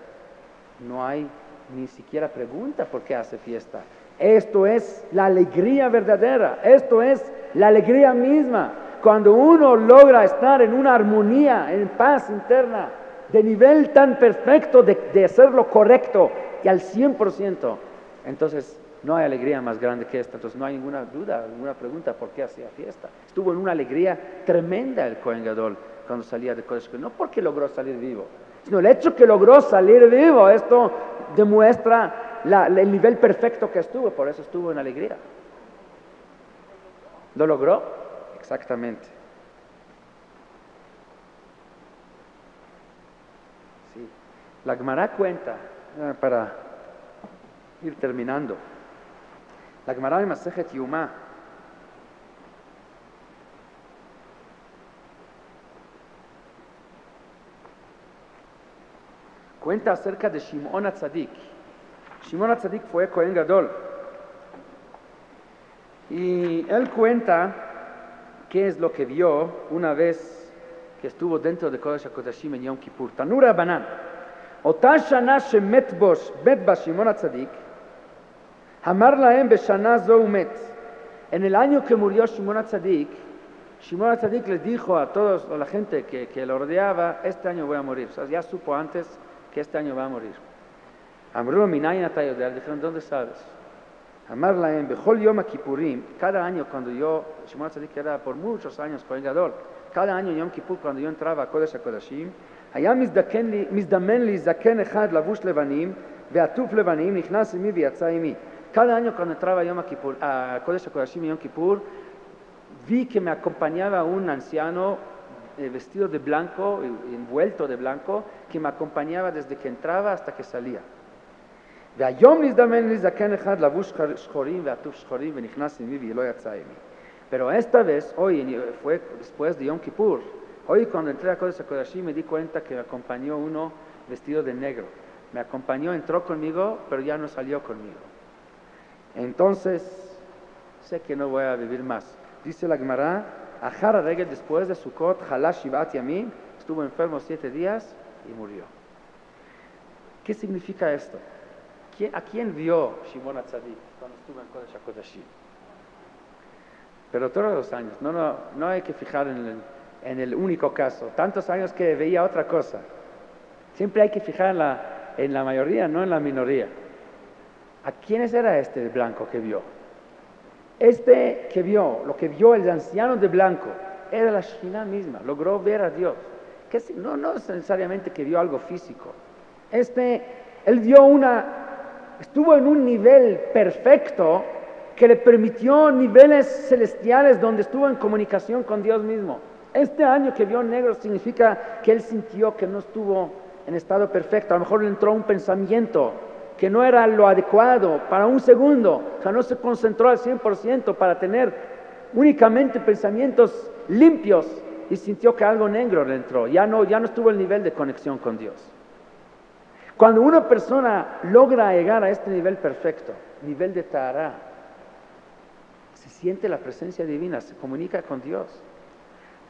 Speaker 1: no hay ni siquiera pregunta por qué hace fiesta. Esto es la alegría verdadera, esto es la alegría misma. Cuando uno logra estar en una armonía, en paz interna, de nivel tan perfecto de hacer lo correcto y al 100%, entonces no hay alegría más grande que esta. Entonces no hay ninguna duda, ninguna pregunta por qué hacía fiesta. Estuvo en una alegría tremenda el Kohen Gadol cuando salía de Kodesh, no porque logró salir vivo, sino el hecho que logró salir vivo. Esto demuestra el nivel perfecto que estuvo, por eso estuvo en alegría. ¿Lo logró? Exactamente. Sí. La Gemara cuenta, para ir terminando, la Gemara de Masejet Yuma cuenta acerca de Shimon HaTzadik. Shimon HaTzadik fue Kohen Gadol. Y él cuenta qué es lo que vio una vez que estuvo dentro de Kodesh HaKodashim en Yom Kippur. Tanura Banan. Ota shana shemet ba Shimon HaTzadik, hamar lahem beshana zo umet. En el año que murió Shimon HaTzadik les dijo a la gente que lo rodeaba, este año voy a morir. O sea, ya supo antes que este año va a morir. Amru minayin ata yodea, dijeron, ¿dónde sabes? Amar lahem bechol yom kippurim, cada año cuando Shimon HaTzadik era por muchos años Kohen Gadol, cada año Yom Kippur cuando yo entraba a Kodesh HaKodashim, היה מזדמן לי זקן אחד לבוש לבנים ועטוף לבנים, נכנס עמי ויצא עמי. Cada año cuando entraba a Kodesh HaKodashim en Yom Kippur, vi que me acompañaba un anciano vestido de blanco, envuelto de blanco, que me acompañaba desde que entraba hasta que salía. והיום נזדמן לי זקן אחד לבוש שחורים ועטוף שחורים ונכנס עמי ולא יצא עמי. Pero esta vez, hoy, fue después de Yom Kippur, hoy cuando entré a Kodesh HaKodashim me di cuenta que me acompañó uno vestido de negro. Me acompañó, entró conmigo, pero ya no salió conmigo. Entonces, sé que no voy a vivir más. Dice la Gemara, Achar HaRegel, después de Sukkot, Halash Shivat Yamim, estuvo enfermo 7 días y murió. ¿Qué significa esto? ¿A quién vio Shimon HaTzadik cuando estuvo en Kodesh HaKodashim? Pero todos los años, no hay que fijar en el único caso. Tantos años que veía otra cosa. Siempre hay que fijar en la mayoría, no en la minoría. ¿A quiénes era este blanco que vio? Este que vio, lo que vio el anciano de blanco, era la Shekhinah misma, logró ver a Dios. No es necesariamente que vio algo físico. Él vio estuvo en un nivel perfecto que le permitió niveles celestiales donde estuvo en comunicación con Dios mismo. Este año que vio negro significa que él sintió que no estuvo en estado perfecto. A lo mejor le entró un pensamiento que no era lo adecuado para un segundo. O sea, no se concentró al 100% para tener únicamente pensamientos limpios y sintió que algo negro le entró. Ya no estuvo el nivel de conexión con Dios. Cuando una persona logra llegar a este nivel perfecto, nivel de Tahara, se siente la presencia divina, se comunica con Dios.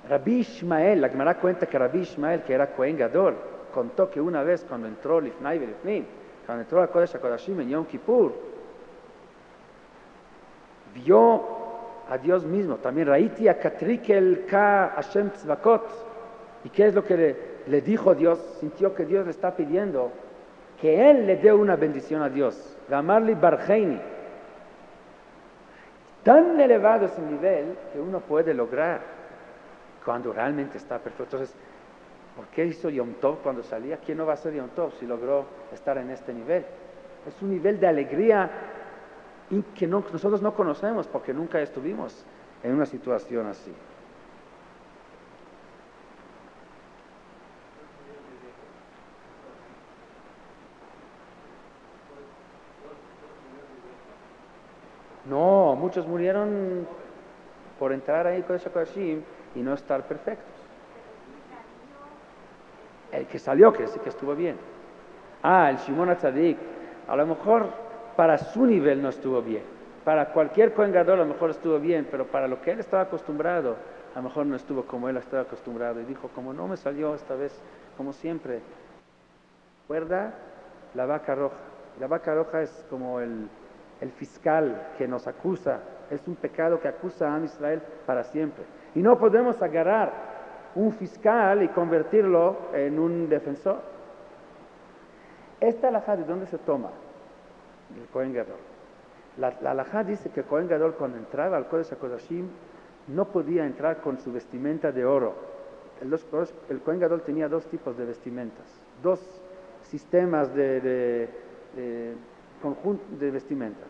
Speaker 1: Rabbi Ishmael, la Gemara cuenta que Rabbi Ishmael, que era Cohen Gadol, contó que una vez cuando entró Lifnai Velifnim, cuando entró a Kodesh HaKodashim en Yom Kippur, vio a Dios mismo. También Raiti a Katrikel Ka Hashem Tzvakot. ¿Y qué es lo que le dijo Dios? Sintió que Dios le está pidiendo que él le dé una bendición a Dios. Gamarli Barheini. Tan elevado es el nivel que uno puede lograr cuando realmente está perfecto. Entonces, ¿por qué hizo Yom Tov cuando salía? ¿Quién no va a hacer Yom Tov si logró estar en este nivel? Es un nivel de alegría que nosotros no conocemos porque nunca estuvimos en una situación así. No, muchos murieron por entrar ahí con Kodesh y no estar perfectos. El que salió, que sí que estuvo bien. El Shimon HaTzadik, a lo mejor para su nivel no estuvo bien. Para cualquier Kohen Gadol a lo mejor estuvo bien, pero para lo que él estaba acostumbrado, a lo mejor no estuvo como él estaba acostumbrado. Y dijo, como no me salió esta vez, como siempre. Recuerda la vaca roja. La vaca roja es como el fiscal que nos acusa. Es un pecado que acusa a Israel para siempre. Y no podemos agarrar un fiscal y convertirlo en un defensor. Esta alajá, ¿de dónde se toma? Del Kohen Gadol. La alajá dice que el Kohen Gadol cuando entraba al Kodesh HaKodashim no podía entrar con su vestimenta de oro. El Kohen Gadol tenía dos tipos de vestimentas, dos sistemas de vestimentas.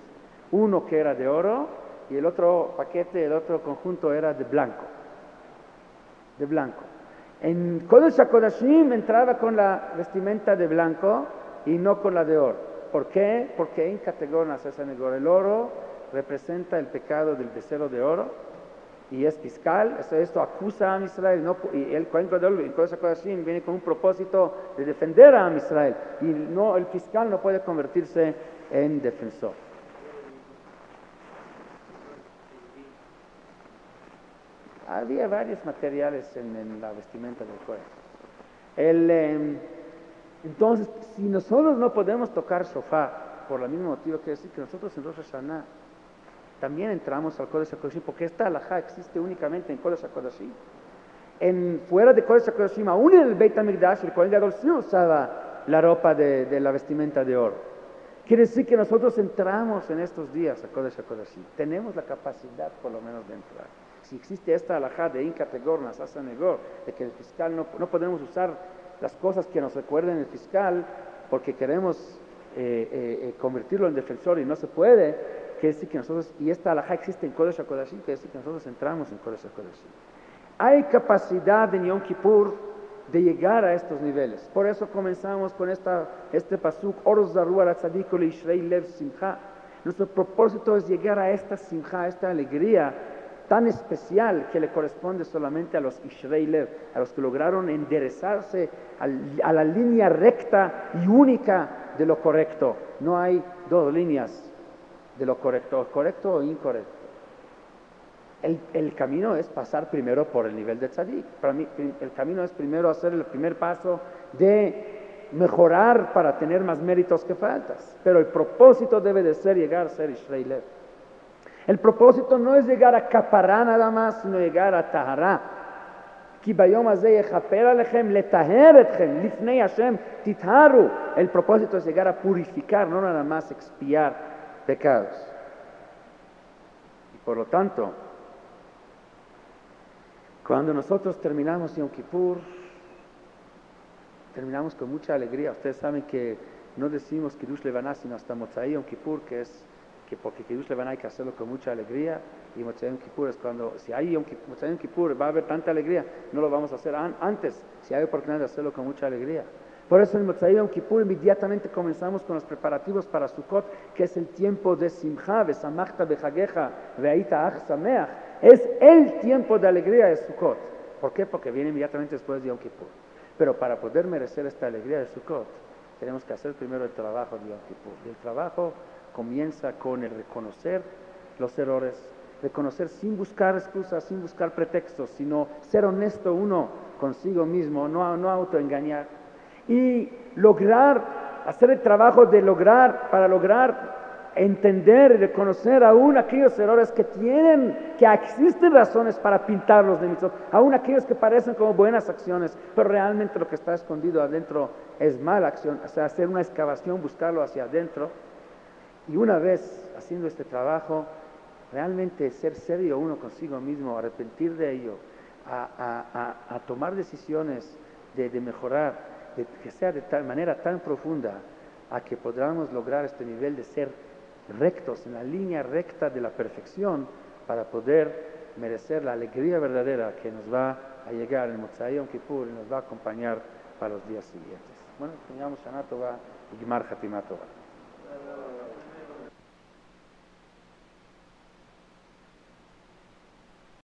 Speaker 1: Uno que era de oro y el otro paquete, el otro conjunto era de blanco. De blanco. En Kodesh HaKodashim entraba con la vestimenta de blanco y no con la de oro. ¿Por qué? Porque en categorías el oro representa el pecado del becerro de oro y es fiscal. Esto acusa a Israel, y el Kohen Gadol en Kodesh HaKodashim viene con un propósito de defender a Israel y no, el fiscal no puede convertirse en defensor. Había varios materiales en la vestimenta del Kohen. Entonces, si nosotros no podemos tocar shofar, por el mismo motivo quiere decir que nosotros en Rosh Hashanah también entramos al Kodesh HaKodashim, porque esta alajá existe únicamente en Kodesh HaKodashim. Fuera de Kodesh HaKodashim, aún en el Beit HaMikdash, el Kohen Gadol sí usaba la ropa de la vestimenta de oro. Quiere decir que nosotros entramos en estos días a Kodesh HaKodashim. Tenemos la capacidad, por lo menos, de entrar. Si existe esta alajá de Inkategornas, Asanegor, de que el fiscal no podemos usar las cosas que nos recuerden el fiscal porque queremos convertirlo en defensor y no se puede, quiere decir que nosotros, y esta alajá existe en Kodesh HaKodashim, quiere decir que nosotros entramos en Kodesh HaKodashim. Hay capacidad en Yom Kippur de llegar a estos niveles. Por eso comenzamos con este pasuk, Oros Zarua Ratzadiku Leishrei Lev Simcha. Nuestro propósito es llegar a esta simcha, a esta alegría tan especial que le corresponde solamente a los Ishrei Lev, a los que lograron enderezarse a la línea recta y única de lo correcto. No hay dos líneas de lo correcto o incorrecto. El camino es pasar primero por el nivel de tzadik. Para mí, el camino es primero hacer el primer paso de mejorar para tener más méritos que faltas. Pero el propósito debe de ser llegar a ser Ishrei Lev. El propósito no es llegar a capará nada más, sino llegar a tahará. Ki bayom hazeh yechaper alechem letaher etchem lifnei Hashem titharu. El propósito es llegar a purificar, no nada más expiar pecados. Y por lo tanto, cuando nosotros terminamos Yom Kippur, terminamos con mucha alegría. Ustedes saben que no decimos Kiddush Levaná sino hasta Motzai Yom Kippur, porque Kiddush Levaná hay que hacerlo con mucha alegría, y Motzai Yom Kippur es cuando, si hay Motzai Yom Kippur va a haber tanta alegría, no lo vamos a hacer antes, si hay oportunidad de hacerlo con mucha alegría. Por eso en Motzai Yom Kippur inmediatamente comenzamos con los preparativos para Sukkot, que es el tiempo de Simcha, Vesamachta bechagecha, ve'aita ach sameach. Es el tiempo de alegría de Sukkot. ¿Por qué? Porque viene inmediatamente después de Yom Kippur. Pero para poder merecer esta alegría de Sukkot, tenemos que hacer primero el trabajo de Yom Kippur. Y el trabajo comienza con el reconocer los errores, reconocer sin buscar excusas, sin buscar pretextos, sino ser honesto uno consigo mismo, no autoengañar. Y lograr, hacer el trabajo de lograr, para lograr entender y reconocer aún aquellos errores que existen razones para pintarlos de mitzvot, aún aquellos que parecen como buenas acciones, pero realmente lo que está escondido adentro es mala acción, o sea, hacer una excavación, buscarlo hacia adentro, y una vez haciendo este trabajo, realmente ser serio uno consigo mismo, arrepentir de ello, a tomar decisiones de mejorar, que sea de tal manera tan profunda, a que podamos lograr este nivel de ser rectos, en la línea recta de la perfección, para poder merecer la alegría verdadera que nos va a llegar en Motzai Yom Kippur y nos va a acompañar para los días siguientes. Bueno, tengamos Shana Tova y Gmar Hatimah Tova.